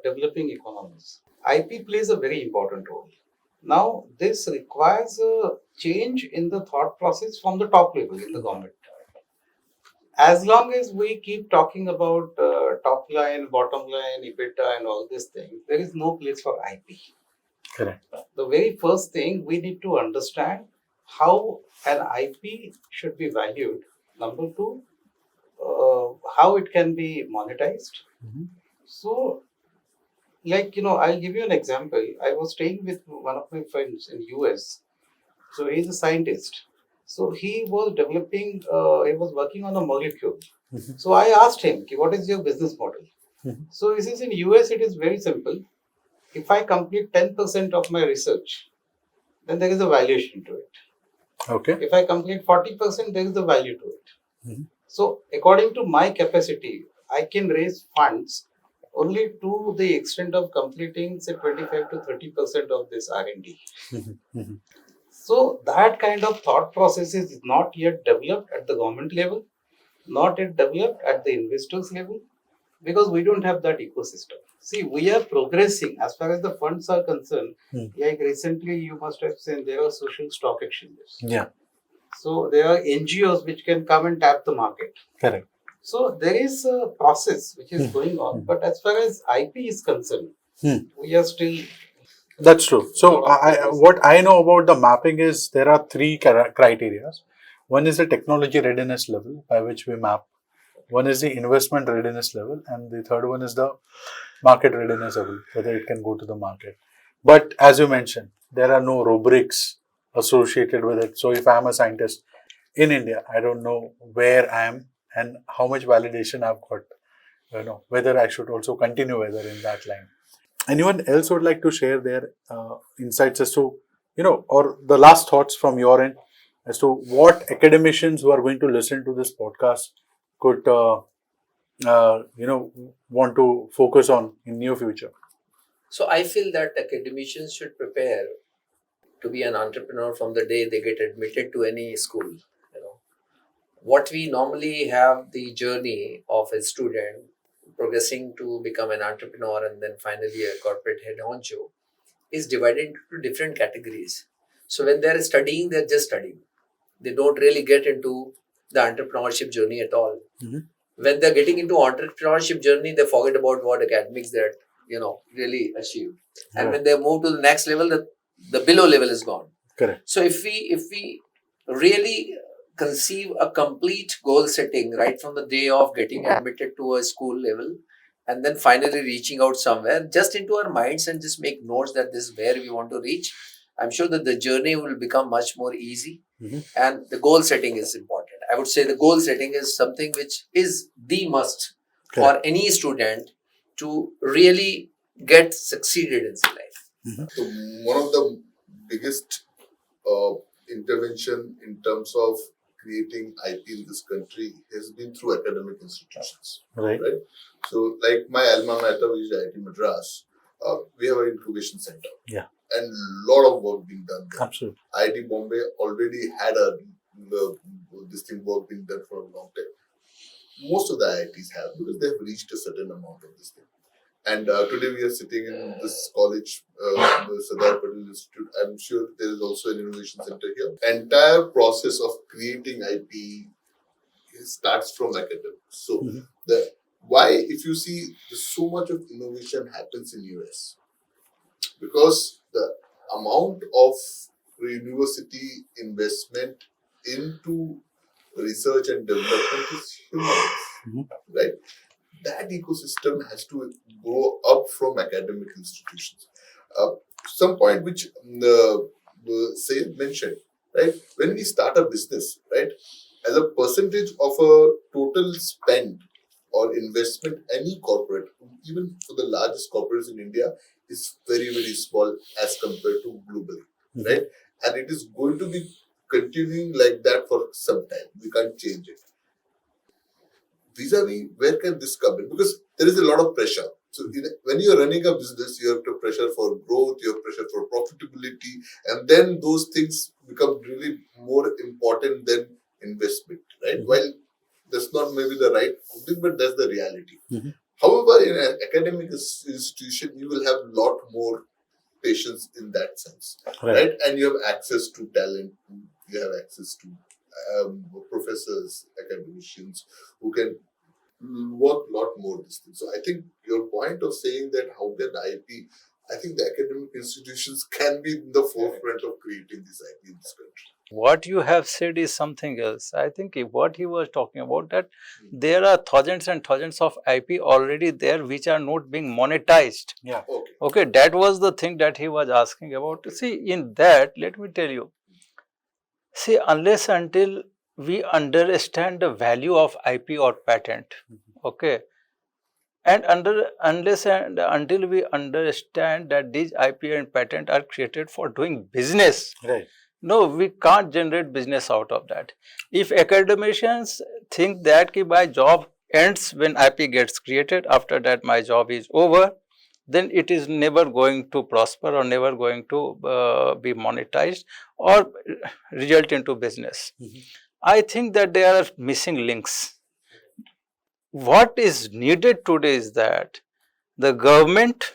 developing economies, IP plays a very important role. Now, this requires a change in the thought process from the top level in the government. As long as we keep talking about top line, bottom line, EBITDA, and all these things, there is no place for IP. Correct. The very first thing we need to understand how an IP should be valued. Number two, how it can be monetized. So, I'll give you an example. I was staying with one of my friends in US. So he's a scientist. So he was developing, he was working on a molecule. So I asked him, what is your business model? So he says in US it is very simple. If I complete 10% of my research, then there is a valuation to it. Okay. If I complete 40%, there is a value to it. So according to my capacity, I can raise funds only to the extent of completing say 25 to 30% of this R&D. So that kind of thought process is not yet developed at the government level, not yet developed at the investors level, because we don't have that ecosystem. See, we are progressing as far as the funds are concerned. Like recently, you must have seen there are social stock exchanges. Yeah. So there are NGOs which can come and tap the market. Correct. So there is a process which is going on, but as far as IP is concerned, we are still. That's true. So what I know about the mapping is there are three criteria. One is the technology readiness level by which we map. One is the investment readiness level, and the third one is the market readiness level, whether it can go to the market. But as you mentioned, there are no rubrics associated with it. So if I am a scientist in India, I don't know where I am and how much validation I've got, whether I should also continue whether in that line. Anyone else would like to share their insights as to, or the last thoughts from your end as to what academicians who are going to listen to this podcast could, want to focus on in near future? So I feel that academicians should prepare to be an entrepreneur from the day they get admitted to any school. What we normally have the journey of a student progressing to become an entrepreneur and then finally a corporate head honcho is divided into different categories. So when they're studying, they're just studying. They don't really get into the entrepreneurship journey at all. When they're getting into entrepreneurship journey, they forget about what academics they're really achieved. And when they move to the next level, the below level is gone. Correct. So if we really conceive a complete goal setting right from the day of getting admitted to a school level and then finally reaching out somewhere just into our minds and just make notes that this is where we want to reach, I'm sure that the journey will become much more easy. And the goal setting is important. I would say the goal setting is something which is the must for any student to really get succeeded in life. So one of the biggest intervention in terms of creating IP in this country has been through academic institutions. Right. So like my alma mater, which is IIT Madras, we have an incubation center. Yeah. And a lot of work being done there. Absolutely. IIT Bombay already had this thing work being done for a long time. Most of the IITs have, because they have reached a certain amount of this thing. And today we are sitting in this college, the Sardar Patel Institute. I'm sure there is also an innovation center here. Entire process of creating IP starts from academics. So why, if you see, so much of innovation happens in US, because the amount of university investment into research and development is huge, right? That ecosystem has to grow up from academic institutions. Some point which Sayed mentioned, right? When we start a business, right, as a percentage of a total spend or investment, any corporate, even for the largest corporates in India, is very, very small as compared to globally, right? And it is going to be continuing like that for some time. We can't change it. vis-a-vis, where can this come in? Because there is a lot of pressure. So when you are running a business, you have to pressure for growth, you have pressure for profitability, and then those things become really more important than investment, right? While that's not maybe the right thing, but that's the reality. However, in an academic institution, you will have a lot more patience in that sense, right? And you have access to talent, you have access to professors, academicians who can work a lot more this thing. So I think your point of saying that how can IP, I think the academic institutions can be in the forefront of creating this IP in this country. What you have said is something else. I think what he was talking about, that there are thousands and thousands of IP already there which are not being monetized. Yeah. Okay, that was the thing that he was asking about. See, in that, let me tell you, see, unless until we understand the value of IP or patent, okay, and unless and until we understand that these IP and patent are created for doing business, Right. no, we can't generate business out of that. If academicians think that my job ends when IP gets created, after that my job is over, then it is never going to prosper or never going to be monetized or result into business. I think that there are missing links. What is needed today is that the government,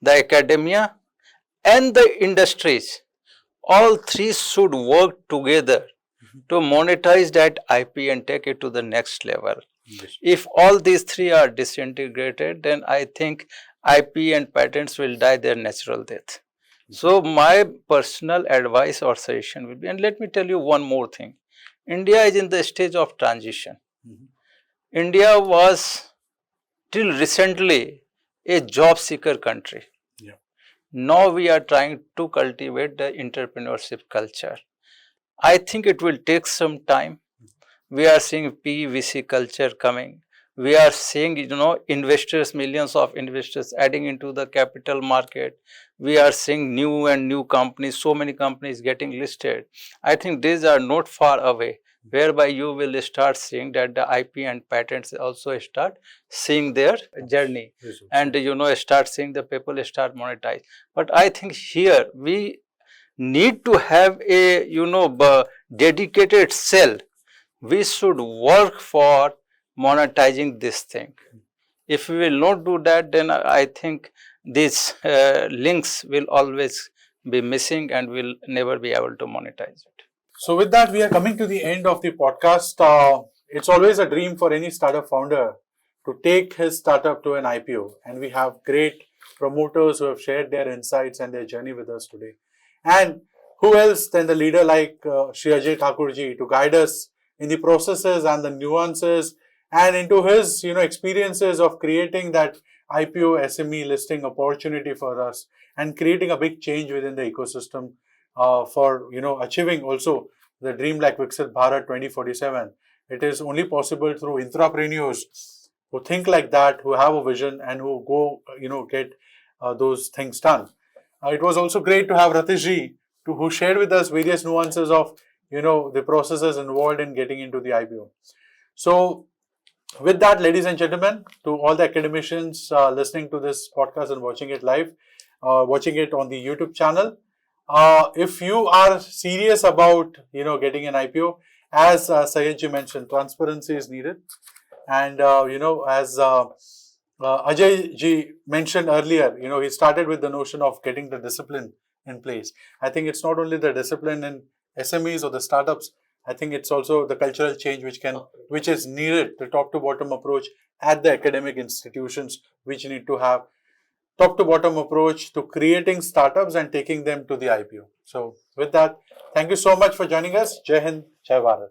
the academia and the industries, all three should work together to monetize that IP and take it to the next level. If all these three are disintegrated, then I think IP and patents will die their natural death. So my personal advice or suggestion will be, and let me tell you one more thing. India is in the stage of transition. India was till recently a job seeker country. Now we are trying to cultivate the entrepreneurship culture. I think it will take some time. We are seeing PVC culture coming. We are seeing, investors, millions of investors adding into the capital market. We are seeing new companies, so many companies getting listed. I think these are not far away, whereby you will start seeing that the IP and patents also start seeing their journey, and start seeing the people start monetize. But I think here we need to have a dedicated cell. We should work for monetizing this thing. If we will not do that, then I think these links will always be missing and will never be able to monetize it. So with that, we are coming to the end of the podcast. It's always a dream for any startup founder to take his startup to an IPO. And we have great promoters who have shared their insights and their journey with us today. And who else than the leader like Shri Ajay Thakurji to guide us in the processes and the nuances and into his experiences of creating that IPO SME listing opportunity for us and creating a big change within the ecosystem for achieving also the dream like Viksit Bharat 2047. It is only possible through entrepreneurs who think like that, who have a vision and who go get those things done. It was also great to have Ratishji who shared with us various nuances of the processes involved in getting into the IPO. So with that, ladies and gentlemen, to all the academicians listening to this podcast and watching it live, watching it on the YouTube channel, if you are serious about getting an IPO, as Sayedji mentioned, transparency is needed, and as Ajay ji mentioned earlier, he started with the notion of getting the discipline in place. I think it's not only the discipline in SMEs or the startups. I think it's also the cultural change which is needed, the top to bottom approach at the academic institutions, which need to have top to bottom approach to creating startups and taking them to the IPO. So with that, thank you so much for joining us. Jai Hind, Jai Bharat.